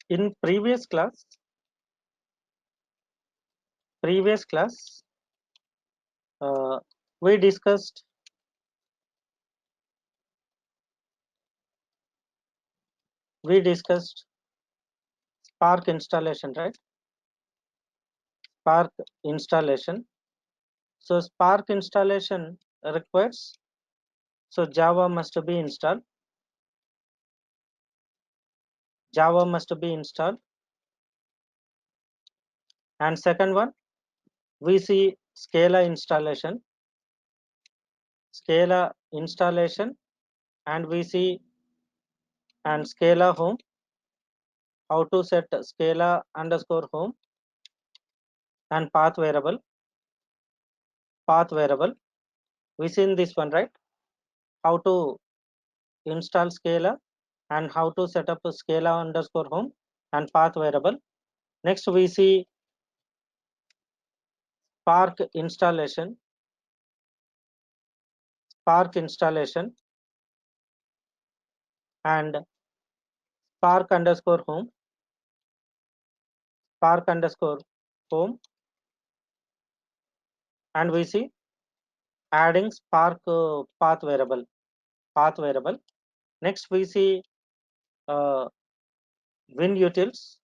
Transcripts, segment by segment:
In previous class, uh, we discussed Spark installation, right? Spark installation. So Spark installation requires, so Java must be installed. Java must be installed. And second one, we see Scala installation. Scala installation, and we see and Scala home. How to set Scala underscore home and path variable. Path variable. We seen this one, right? How to install Scala and how to set up a Scala underscore home and path variable. Next we see Spark installation. Spark installation and Spark underscore home. Spark underscore home, and we see adding Spark path variable. Path variable. Next we see uh, Win utils.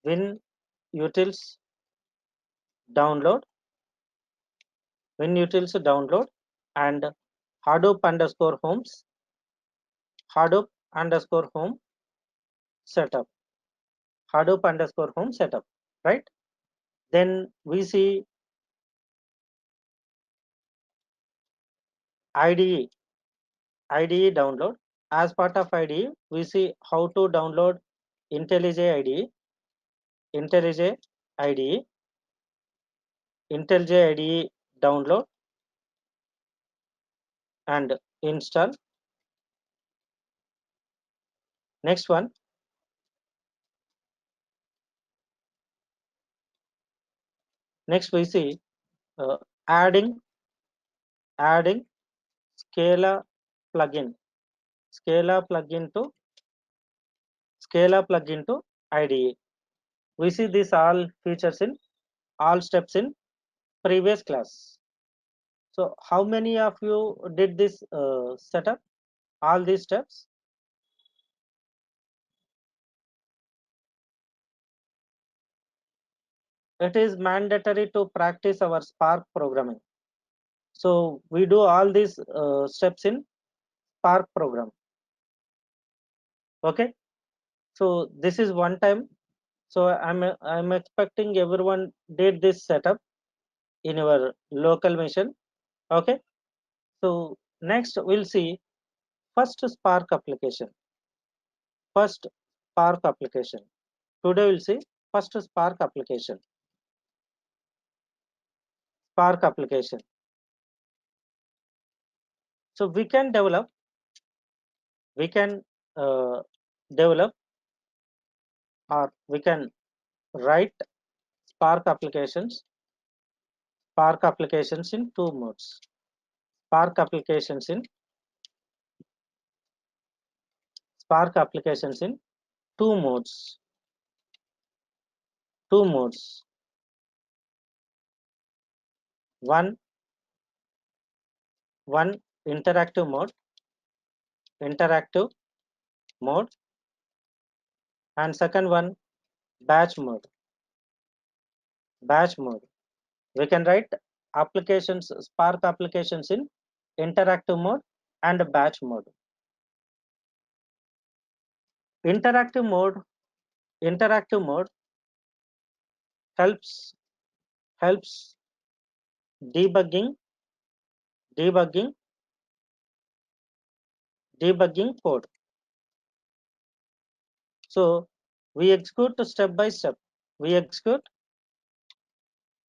Win utils download. Win utils download and Hadoop underscore homes. Hadoop underscore home setup. Hadoop underscore home setup. Right. Then we see IDE. IDE download. As part of IDE, we see how to download IntelliJ IDE. IntelliJ IDE. IntelliJ IDE download and install. Next one, next we see uh, adding Scala plugin. Scala plugin to IDE. We see these all features in all steps in previous class. So how many of you did this setup? All these steps? It is mandatory to practice our Spark programming. So we do all these steps in Spark program. Okay. So this is one time. So I'm expecting everyone did this setup in your local machine. Okay. So next we'll see first Spark application. First Spark application. Today we'll see first Spark application. Spark application. So we can develop. We can develop or we can write Spark applications. Spark applications in two modes. Spark applications in Spark applications in two modes. Two modes. One interactive mode. Interactive mode. And second one batch mode. Batch mode. We can write applications, Spark applications in interactive mode and batch mode. Interactive mode. Interactive mode helps debugging debugging debugging code. So we execute step by step. We execute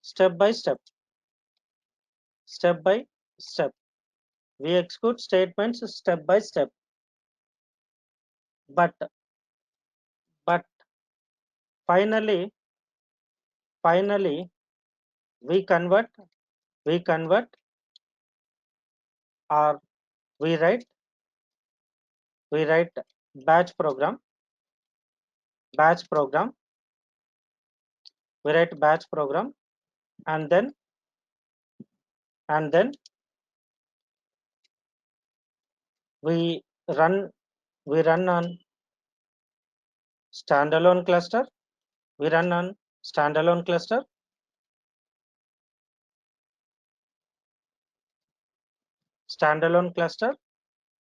step by step. Step by step. We execute statements step by step. But but finally we convert we convert or we write batch program. batch program. We write batch program, and then we run we run on standalone cluster. We run on standalone cluster,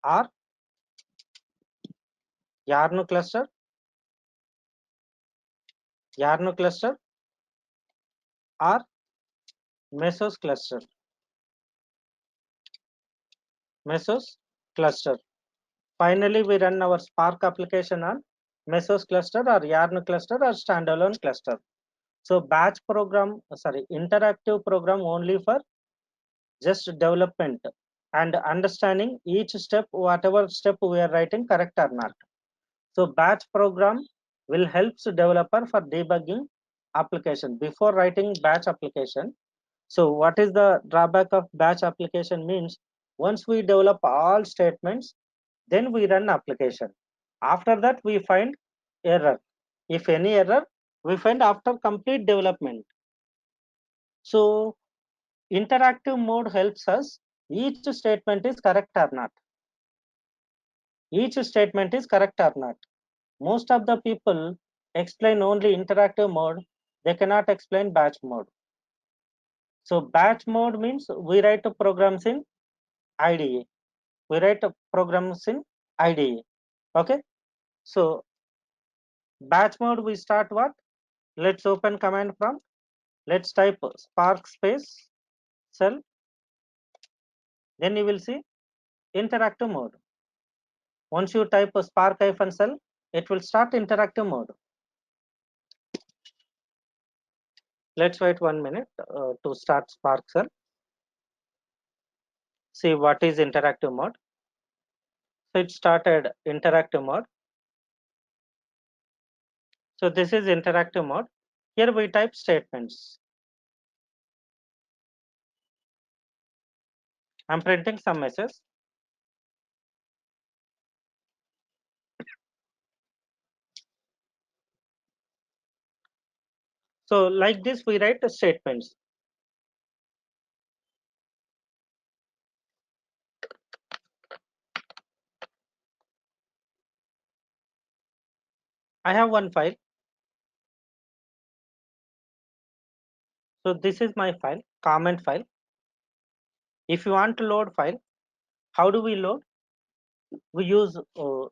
or yarn cluster, or mesos cluster, mesos cluster. Finally, we run our Spark application on mesos cluster or yarn cluster or standalone cluster. So batch program, sorry, interactive program only for just development and understanding each step, whatever step we are writing correct or not. So batch program will help developer for debugging application before writing batch application. So what is the drawback of batch application means, once we develop all statements, then we run application. After that we find error. If any error, we find after complete development. So interactive mode helps us each statement is correct or not. Each statement is correct or not. Most of the people explain only interactive mode, they cannot explain batch mode. So batch mode means we write programs in IDE. We write programs in IDE. Okay. So batch mode we start what? Let's open command prompt. Let's type spark space cell. Then you will see interactive mode. Once you type spark hyphen cell, it will start interactive mode. Let's wait 1 minute to start spark cell. See what is interactive mode. So it started interactive mode. So this is interactive mode. Here we type statements. I'm printing some message. So like this we write the statements. I have one file. So this is my file, comment file. If you want to load file, how do we load? We use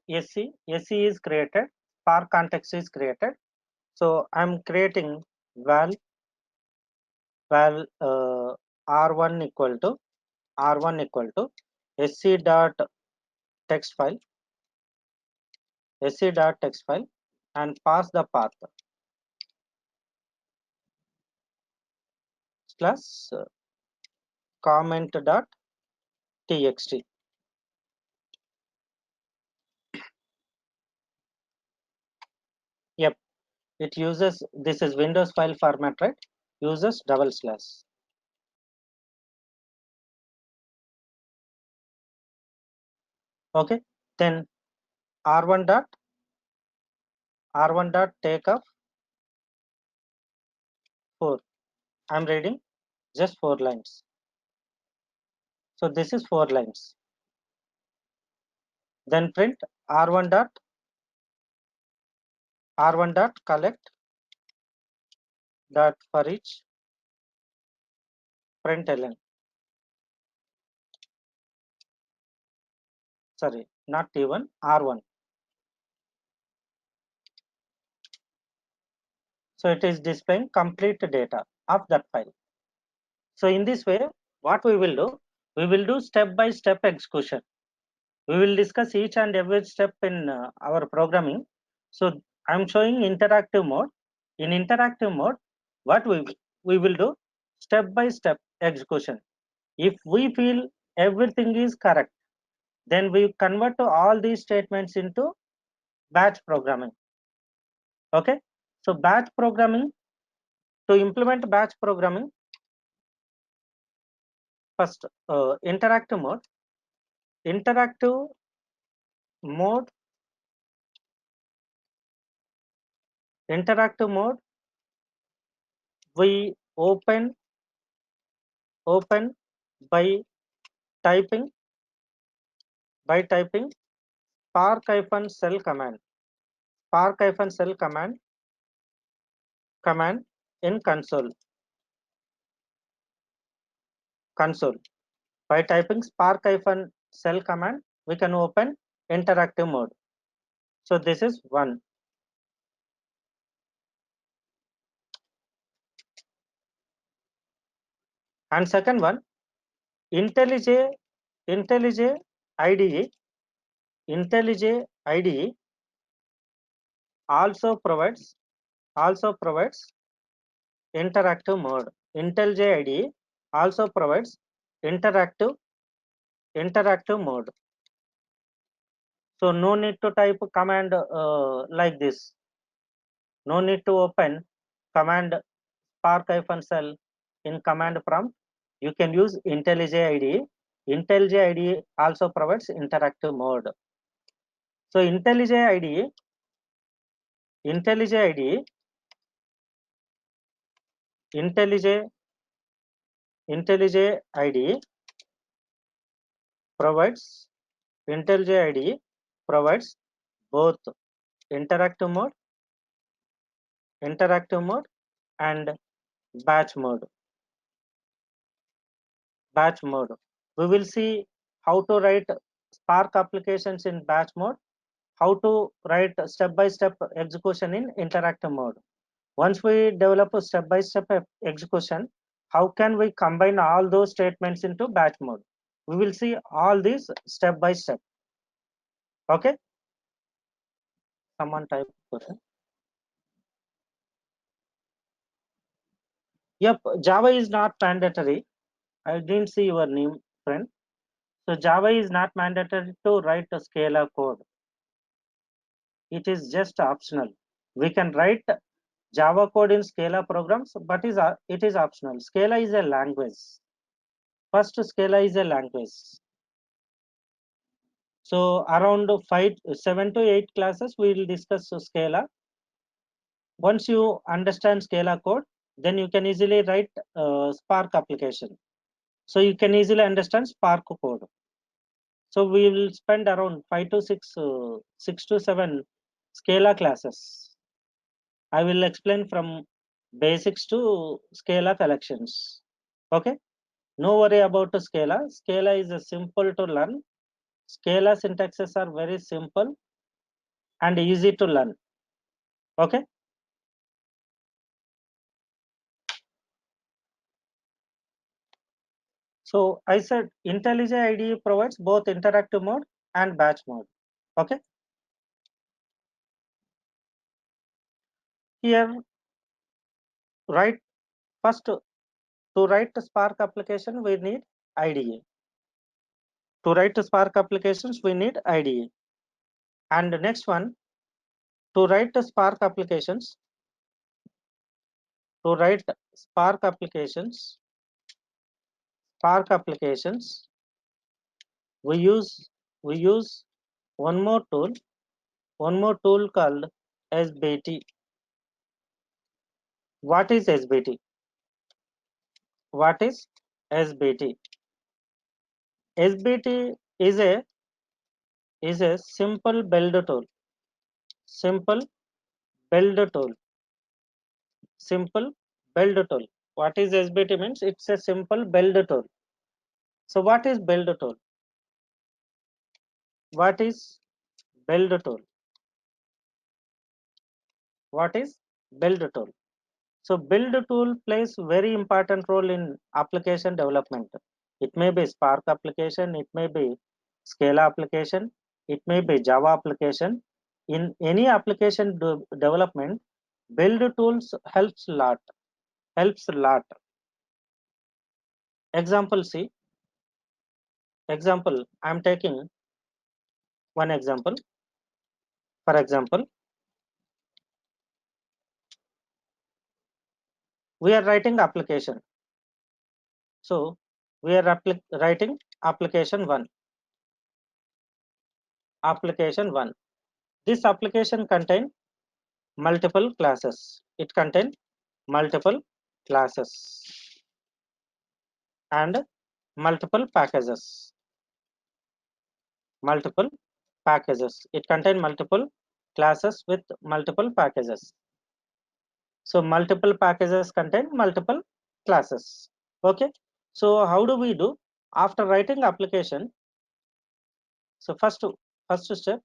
SC. SC is created, Spark context is created. So I'm creating val r1 equal to sc dot text file, and pass the path plus comment dot txt. Yep, it uses, this is Windows file format, right? Uses double slash. Okay, then r1 dot take of 4. I'm reading just 4 lines. So this is 4 lines. Then print r1 dot collect dot for each println. Sorry, not T1, R1. So it is displaying complete data of that file. So in this way, what we will do? We will do step-by-step execution. We will discuss each and every step in our programming. So I'm showing interactive mode. In interactive mode, what we will do? Step-by-step execution. If we feel everything is correct, then we convert all these statements into batch programming. Okay. So batch programming, to implement batch programming, first interactive mode interactive mode, we open by typing spark-cell command, spark-cell command in console. By typing spark-cell command, we can open interactive mode. So this is one. And second one, IntelliJ IDE, IntelliJ IDE also provides interactive mode. IntelliJ IDE also provides interactive mode. So no need to type command like this. No need to open command spark-cell in command prompt. You can use IntelliJ IDE. IntelliJ IDE also provides interactive mode. So IntelliJ IDE IntelliJ IDE provides both interactive mode and batch mode. We will see how to write Spark applications in batch mode, how to write step-by-step execution in interactive mode. Once we develop a step-by-step execution, how can we combine all those statements into batch mode? We will see all these step by step. Okay. Someone type question. Yep, Java is not mandatory. I didn't see your name, friend. So Java is not mandatory to write a Scala code. It is just optional. We can write Java code in Scala programs, but it is optional. Scala is a language. First, Scala is a language. So around 7 to 8 classes, we will discuss Scala. Once you understand Scala code, then you can easily write Spark application. So you can easily understand Spark code. So we will spend around 5 to 6, 6 to 7 Scala classes. I will explain from basics to Scala collections. Okay. No worry about the Scala. Scala is a simple to learn. Scala syntaxes are very simple and easy to learn. Okay. So I said IntelliJ IDE provides both interactive mode and batch mode. Okay. Here, write first to write the Spark application, we need IDE. To write the Spark applications, we need IDE. And the next one, to write the Spark applications, we use one more tool called SBT. What is SBT? What is SBT? SBT is a simple build tool. Simple build tool. Simple build tool. What is SBT means? It's a simple build tool. So what is build tool? What is build tool? What is build tool? So build tool plays very important role in application development. It may be Spark application, it may be Scala application, it may be Java application. In any application development, build tools helps a lot. Example, see. Example, I am taking one example. For example, we are writing application. So we are writing application 1. Application 1. This application contain multiple classes. It contains multiple classes and multiple packages. Multiple packages. It contains multiple classes with multiple packages. So multiple packages contain multiple classes. Okay. So how do we do after writing application? So first step,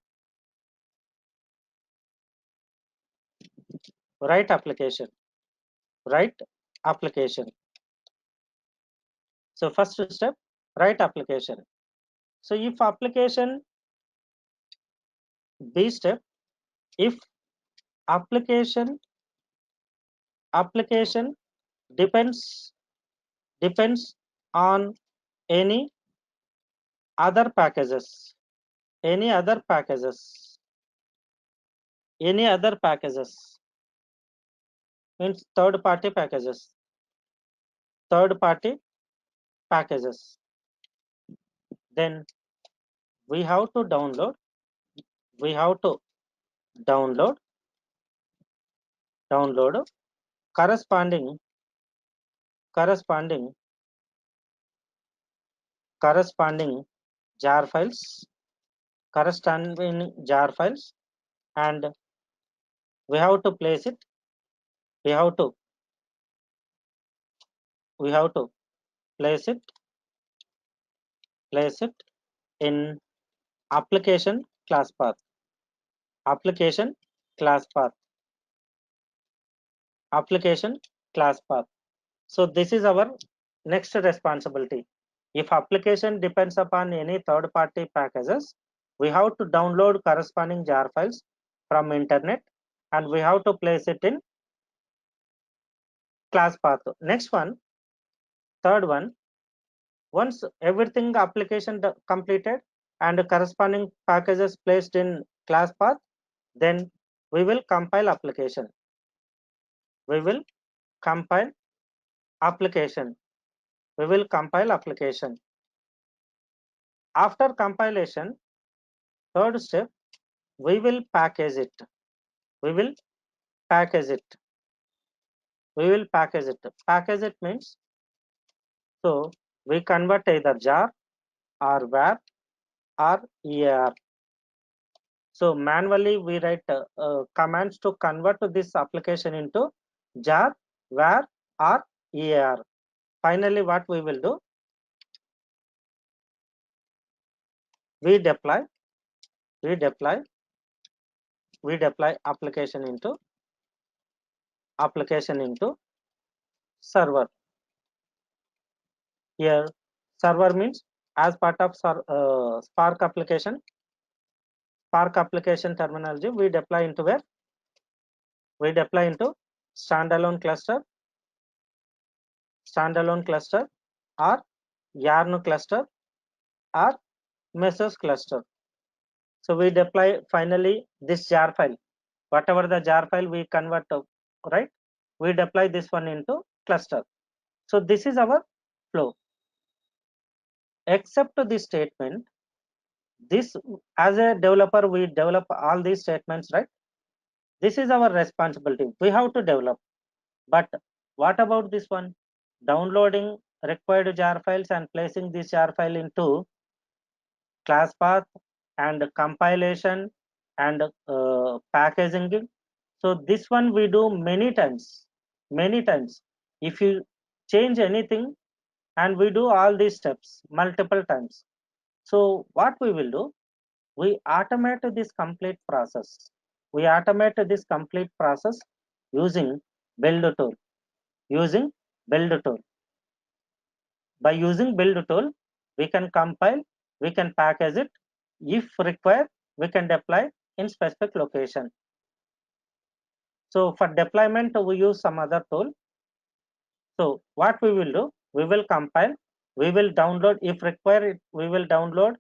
write application. Write application. So first step, write application. So if application B step, if application depends on any other packages, any other packages, any other packages means third party packages, third party packages, then we have to download, we have to download corresponding corresponding corresponding jar files, corresponding jar files, and we have to place it, we have to we have to place it place it in application class path, application class path, application class path. So this is our next responsibility. If application depends upon any third party packages, we have to download corresponding jar files from internet and we have to place it in class path. Next one, third one, once everything application completed and corresponding packages placed in class path, then we will compile application. We will compile application. We will compile application. After compilation, third step, we will package it. We will package it. We will package it. Package it means, so we convert either jar or var or EAR. So manually we write commands to convert this application into jar, var or EAR. Finally, what we will do? We deploy application into server. Here server means as part of Spark application terminology, we deploy into where? We deploy into standalone cluster or yarn cluster or mesos cluster. So we deploy finally this jar file, whatever the jar file we convert to, right? We deploy this one into cluster. So this is our flow. Except this statement, this as a developer we develop all these statements, right? This is our responsibility. We have to develop. But what about this one? Downloading required jar files and placing this jar file into class path and compilation and packaging. So this one we do many times. If you change anything and we do all these steps multiple times. So what we will do? We automate this complete process. We automate this complete process using build tool. Using build tool. By using build tool, we can compile, we can package it. If required, we can deploy in specific location. So for deployment, we use some other tool. So what we will do? We will compile, we will download. If required, we will download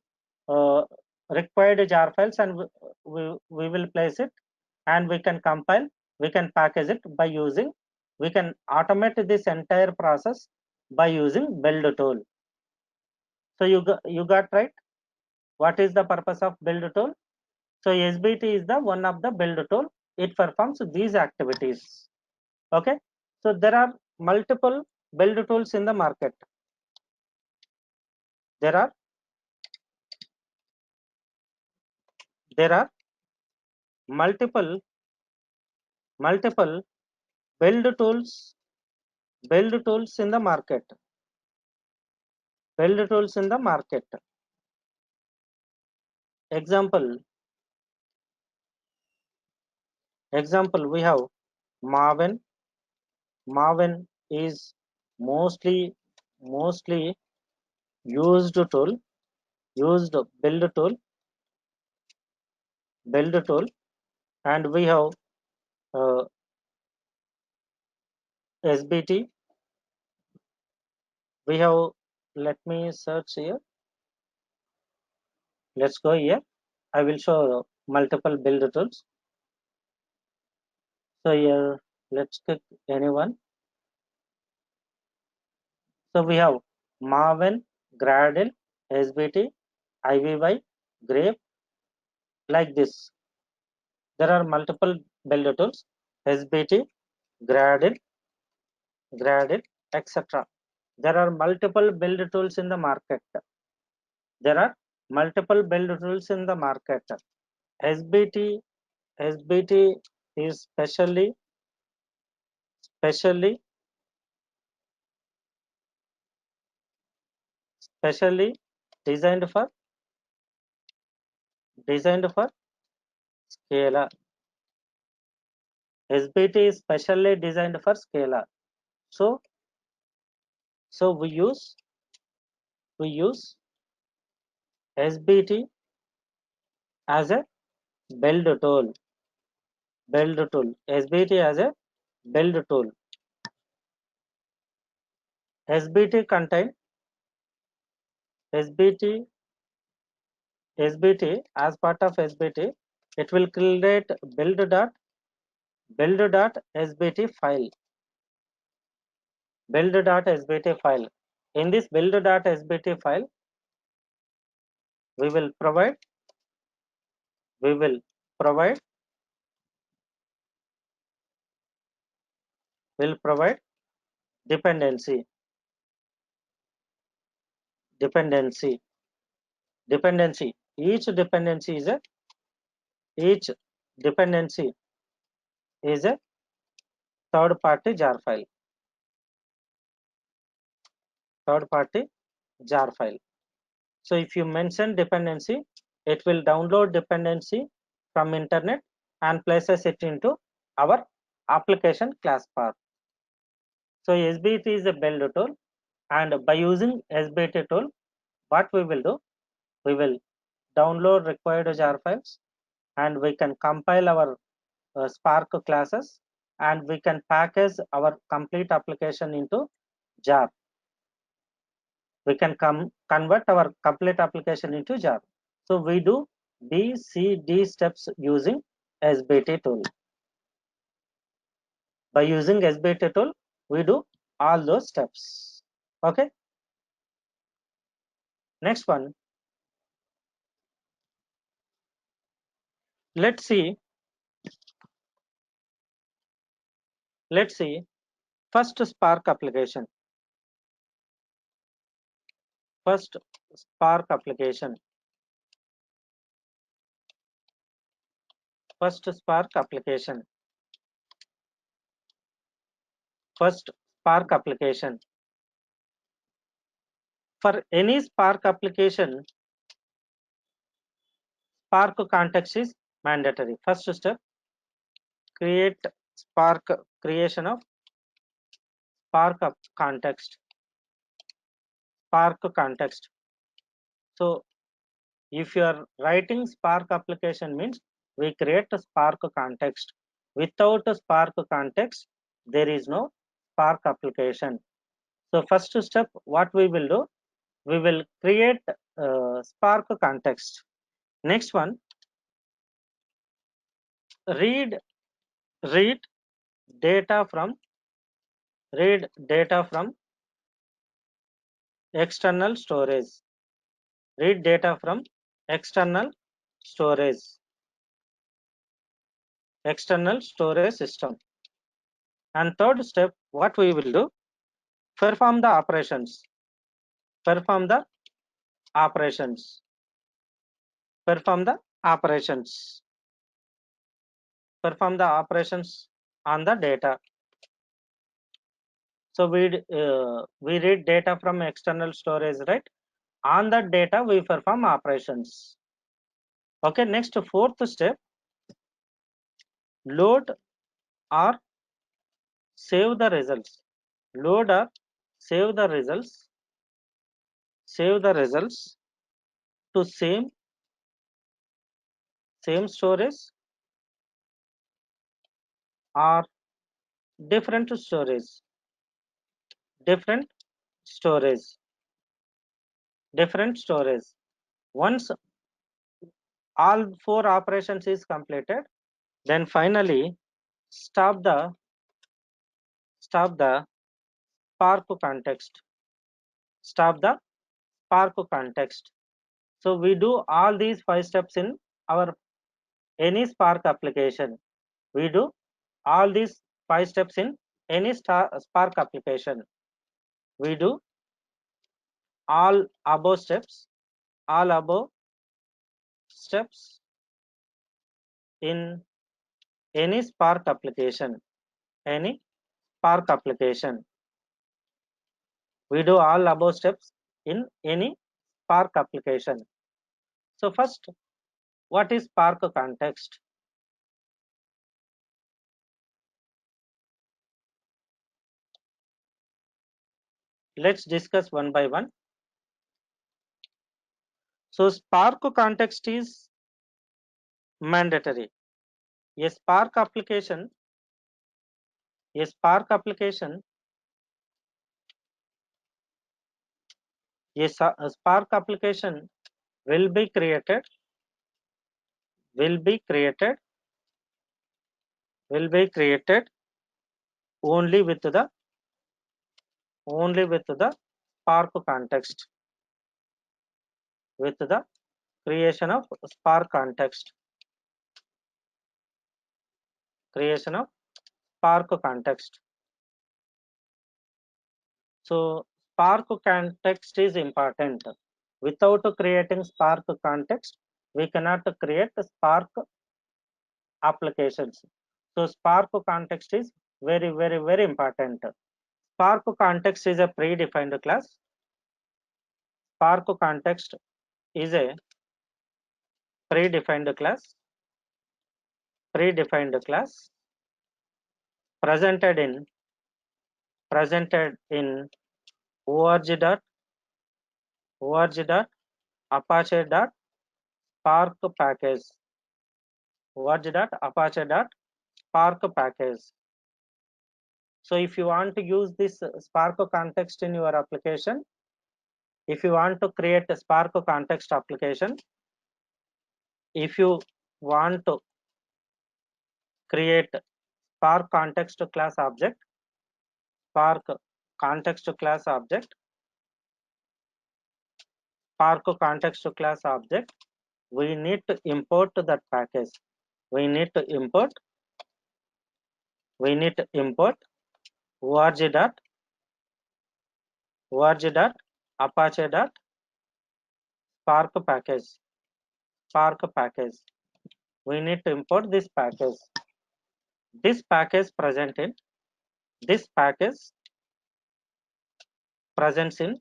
required jar files and we will place it, and we can compile, we can package it by using, we can automate this entire process by using build tool. So you got right. What is the purpose of build tool? So SBT is the one of the build tool it performs these activities. Okay, so there are multiple build tools in the market. There are multiple build tools in the market. Build tools in the market. Example, we have Maven. Maven is mostly used tool, used build tool, and we have SBT. We have, let me search here. Let's go here. I will show multiple build tools. So here, let's click anyone. So we have Maven, Gradle, SBT, IVY, Grape, like this. There are multiple build tools, SBT, Gradle, etc. There are multiple build tools in the market. There are multiple build tools in the market. SBT is specially designed for Scala. SBT is specially designed for Scala. So we use SBT as a build tool. SBT as a build tool. SBT contain SBT as part of SBT, it will create build.sbt file. Build.sbt file. In this build.sbt file, we will provide dependency. Each dependency is a third party jar file. So if you mention dependency, it will download dependency from internet and places it into our application class path. So SBT is a build tool, and by using SBT tool, what we will do, we will download required jar files, and we can compile our Spark classes, and we can package our complete application into jar. We can convert our complete application into jar. So we do B, C, D steps using SBT tool. By using SBT tool, we do all those steps. Okay. Next one. Let's see first Spark application. First Spark application. First Spark application. For any Spark application, Spark context is mandatory. First step, creation of Spark context. So if you are writing Spark application, means we create a Spark context. Without a Spark context, there is no Spark application. So first step, what we will do, we will create Spark context. Next one, read data from external storage. Read data from external storage. external storage system. And third step, what we will do, perform the operations, perform the operations, perform the operations, perform the operations on the data. So we read data from external storage, right? On that data we perform operations. Okay, next fourth step, load or save the results. Load or save the results, save the results to same storage or different storage, different storage, different storage. Once all four operations is completed, then finally stop the Spark context, stop the Spark context. So we do all these 5 steps in our any Spark application. We do all these 5 steps in any Spark application. We do all above steps, all above steps in any Spark application, any Spark application. We do all above steps in any Spark application. So first, what is Spark context? Let's discuss one by one. So Spark context is mandatory. A Spark application, a Spark application, a Spark application will be created, will be created, will be created only with the Spark context, with the creation of Spark context, creation of Spark context. So Spark context is important. Without creating Spark context, we cannot create Spark applications. So Spark context is very important. Spark context is a predefined class. Spark context is a predefined class, predefined class presented in org.apache.spark package, org.apache.spark package. So if you want to use this Spark context in your application, if you want to create a Spark context application, if you want to create Spark context class object, Spark context class object, Spark context class object, we need to import that package. We need to import org.apache.spark package, Spark package. We need to import this package. This package present in, this package presents in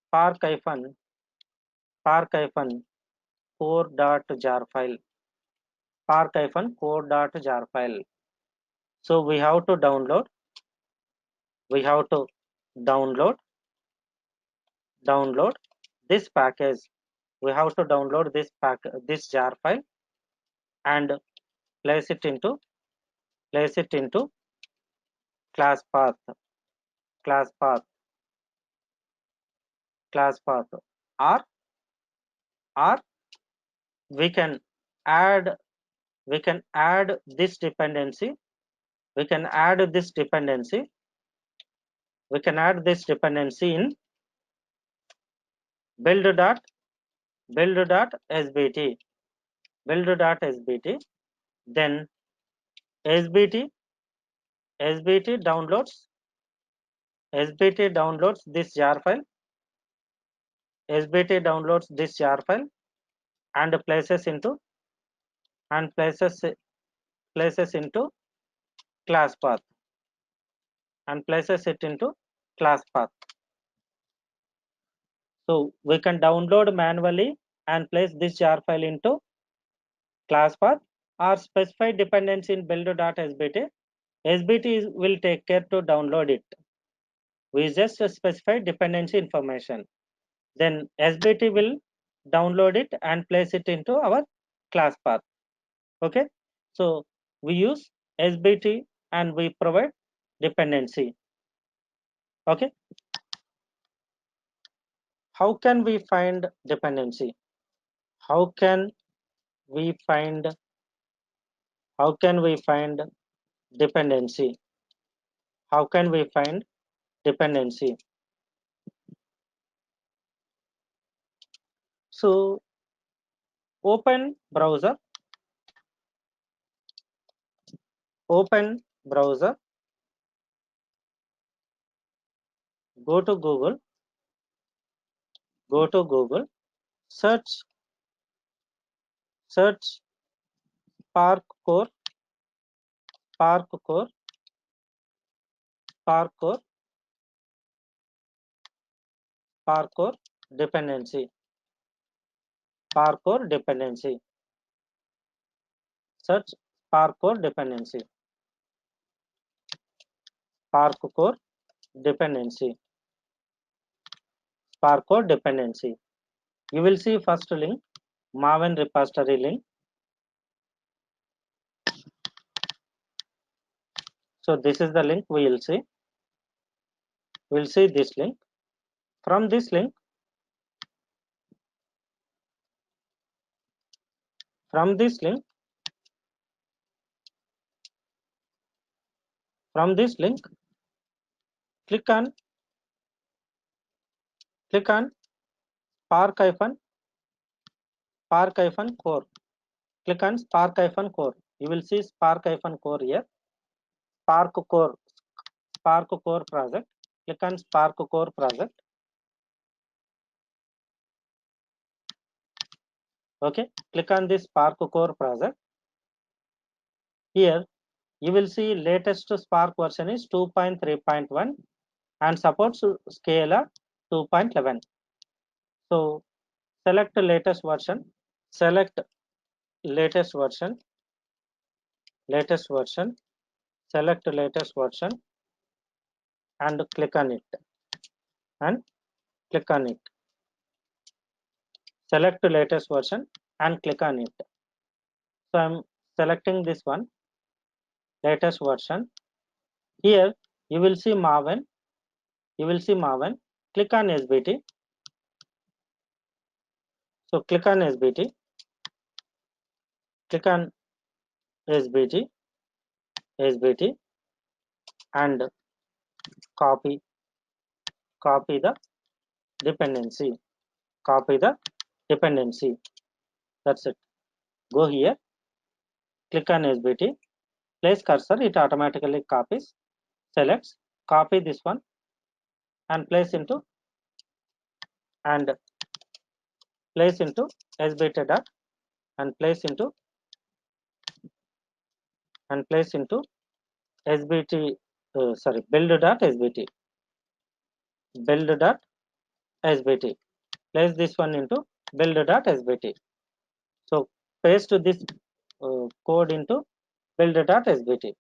spark-core.jar file, spark-core.jar file. So we have to download this package. We have to download this jar file and place it into class path, or we can add this dependency, we can add this dependency in build.sbt, build.sbt, then sbt, sbt downloads, sbt downloads this jar file, sbt downloads this jar file and places into class path and places it into class path. So we can download manually and place this jar file into class path or specify dependency in build.sbt. SBT will take care to download it. We just specify dependency information. Then SBT will download it and place it into our class path. Okay. So we use SBT and we provide dependency. Okay. How can we find dependency? How can we find dependency? How can we find dependency? So open browser, open browser, go to Google, search Spark Core, Spark Core, Spark Core, Spark Core dependency, Spark Core dependency. Search Spark Core dependency, Spark Core dependency, Spark Core dependency. You will see first link, Maven repository link. So this is the link we will see. We will see this link. From this link, from this link, click on Spark core. Click on Spark core. You will see Spark core here. Spark core project. Click on Spark core project. Okay. Click on this Spark core project. Here you will see latest Spark version is 2.3.1 and supports Scala 2.11. So select latest version. Select latest version. Select latest version and click on it. Select latest version and click on it. So I'm selecting this one, latest version. Here you will see Maven. Click on SBT. So click on SBT. Click on SBT and copy the dependency. That's it. Go here. Click on SBT. Place cursor. It automatically copies. Selects. Copy this one and place into SBT dot and place into SBT. Build.sbt. Place this one into build.sbt. So paste this code into build.sbt.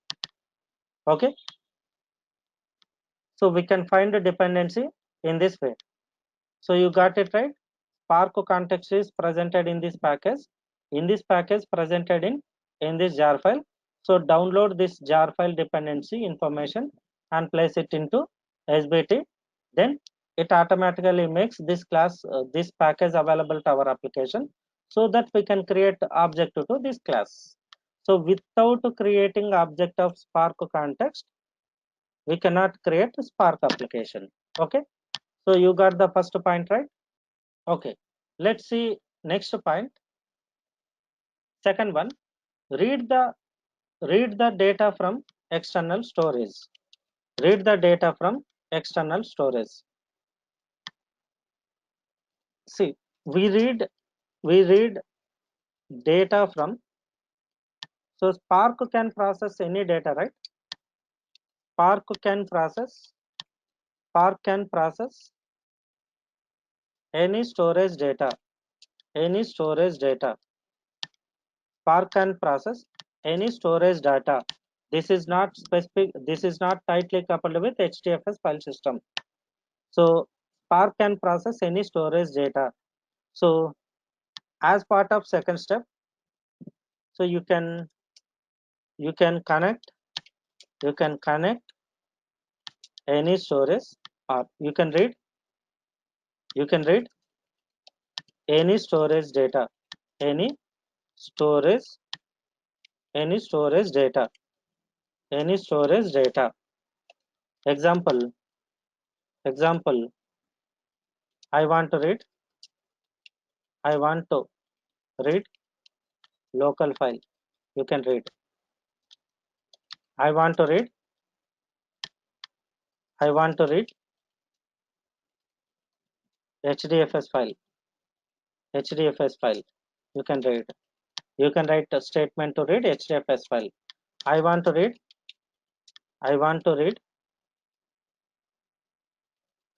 Okay. So we can find a dependency in this way. So you got it right. Spark context is presented in this package. Presented in this jar file. So download this jar file dependency information and place it into SBT. Then it automatically makes this class, this package available to our application, so that we can create object to this class. So without creating object of Spark context, we cannot create a Spark application. Okay. So you got the first point right. Okay. Let's see next point, second one, read the data from external storage. Read the data from external storage. See, we read data from, so Spark can process any data, right? Spark can process Spark can process any storage data. Any storage data. Spark can process any storage data. This is not specific. This is not tightly coupled with HDFS file system. So Spark can process any storage data. So as part of second step, so you can connect any storage, or you can read any storage data, any storage any storage data, any storage data. Example, I want to read I want to read local file. You can read. I want to read I want to read HDFS file. HDFS file. You can read. You can write a statement to read HDFS file. I want to read I want to read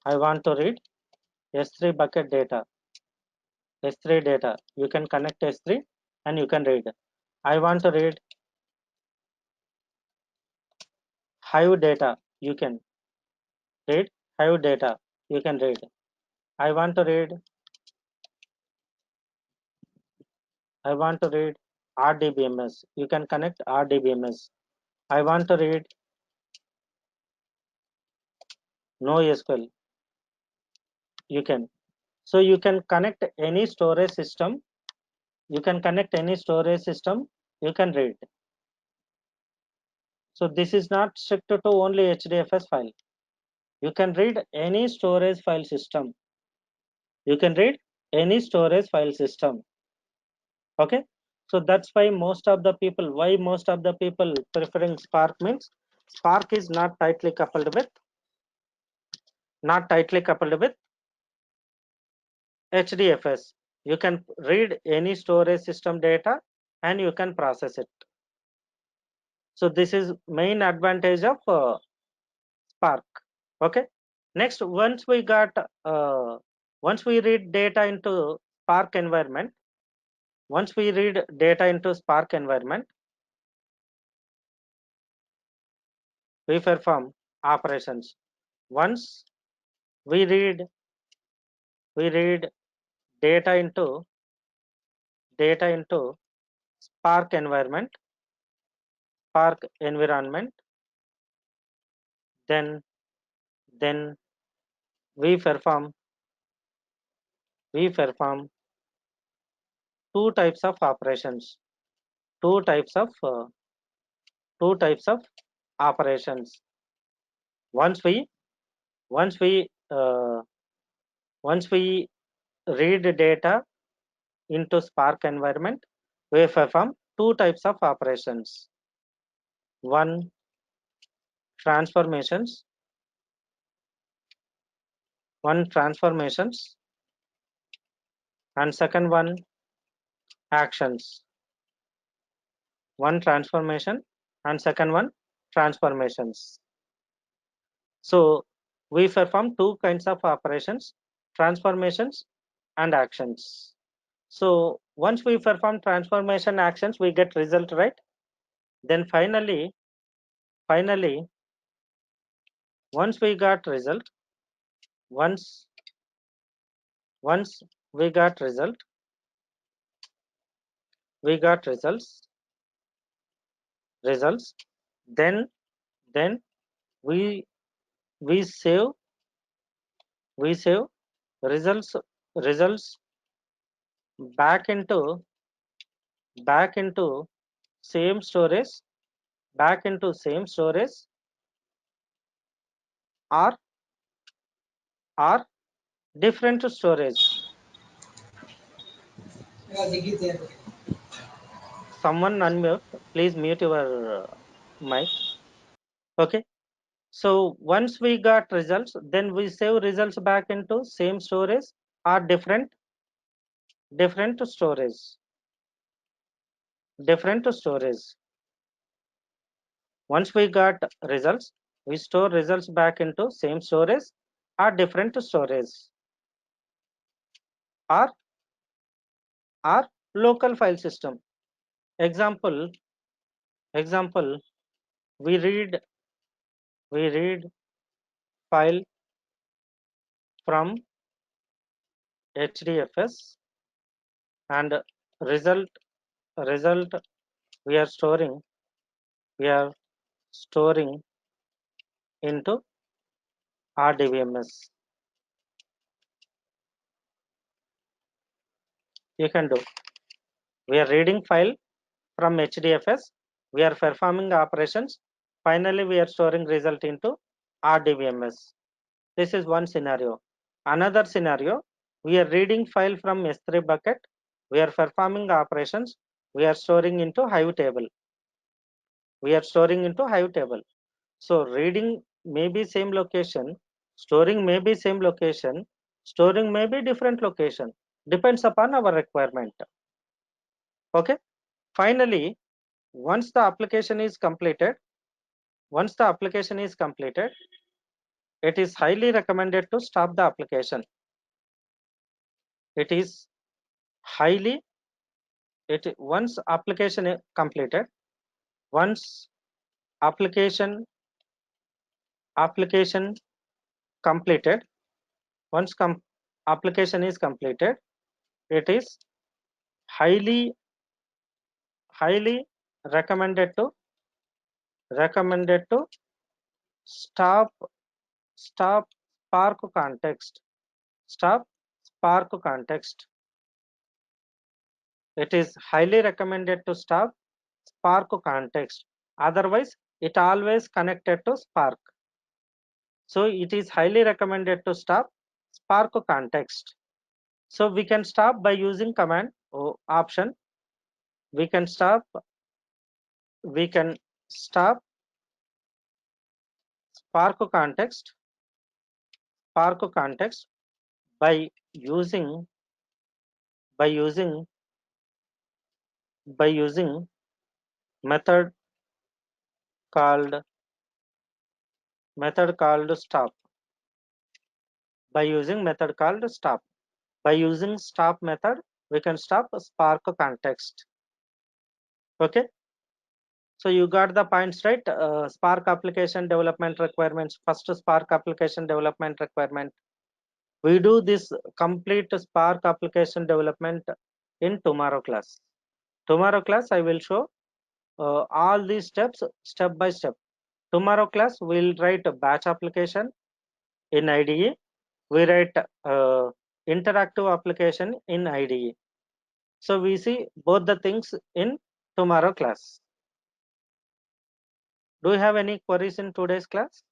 I want to read S3 bucket data. S3 data. You can connect S3 and you can read. I want to read Hive data. You can read Hive data. You can read. I want to read RDBMS. You can connect RDBMS. I want to read NoSQL. You can. So you can connect any storage system. You can connect any storage system. You can read. So this is not strict to only HDFS file. You can read any storage file system. You can read any storage file system. Okay. So that's why most of the people preferring Spark means Spark is not tightly coupled with HDFS. You can read any storage system data and you can process it. So this is main advantage of Spark. Okay. Next, once we read data into Spark environment, we perform operations. Once we read data into Spark environment, then then we perform we perform two types of operations. Two types of operations. Once we once we uh, once we read data into Spark environment, we perform two types of operations. One, transformations. And second one, actions. One, transformation, and second one, transformations. So we perform two kinds of operations, transformations and actions. So once we perform transformation actions, we get result, right? Then finally, once we got result, once once we got result, we got results. Then we we save we save results results back into back into same storage same storage, or or different storage. Someone unmute. Please mute your mic. Okay. So once we got results, then we save results back into same storage or different storage. Different storage. Once we got results, we store results back into same storage or different storage or local file system. Example, we read file from HDFS and result we are storing we are storing into RDBMS. You can do. We are reading file from HDFS. We are performing operations. Finally, we are storing result into RDBMS. This is one scenario. Another scenario, we are reading file from S3 bucket. We are performing operations. We are storing into Hive table. So reading may be same location, storing may be same location, storing may be different location. Depends upon our requirement. Okay. Finally, once the application is completed, it is highly recommended to stop the application. It is highly once application is completed, once application completed, once application is completed, it is highly recommended to stop Spark context. Stop Spark context. It is highly recommended to stop Spark context. Otherwise, it always connected to Spark. So it is highly recommended to stop Spark context. So we can stop by using command option. We can stop Spark context by using method called stop. By using method called stop. By using stop method, we can stop Spark context. Okay. So you got the points right. Spark application development requirements. First Spark application development requirement. We do this complete Spark application development in tomorrow class. Tomorrow class I will show all these steps step by step. Tomorrow class we'll write a batch application in IDE. We write interactive application in IDE. So we see both the things in tomorrow class. Do you have any queries in today's class?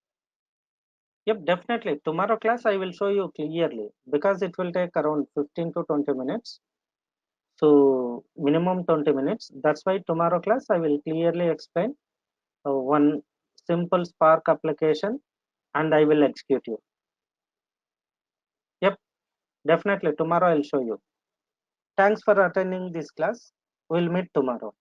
Yep, definitely. Tomorrow class I will show you clearly because it will take around 15 to 20 minutes. So minimum 20 minutes. That's why tomorrow class I will clearly explain one simple Spark application and I will execute you. Yep, definitely tomorrow I'll show you. Thanks for attending this class. We'll meet tomorrow.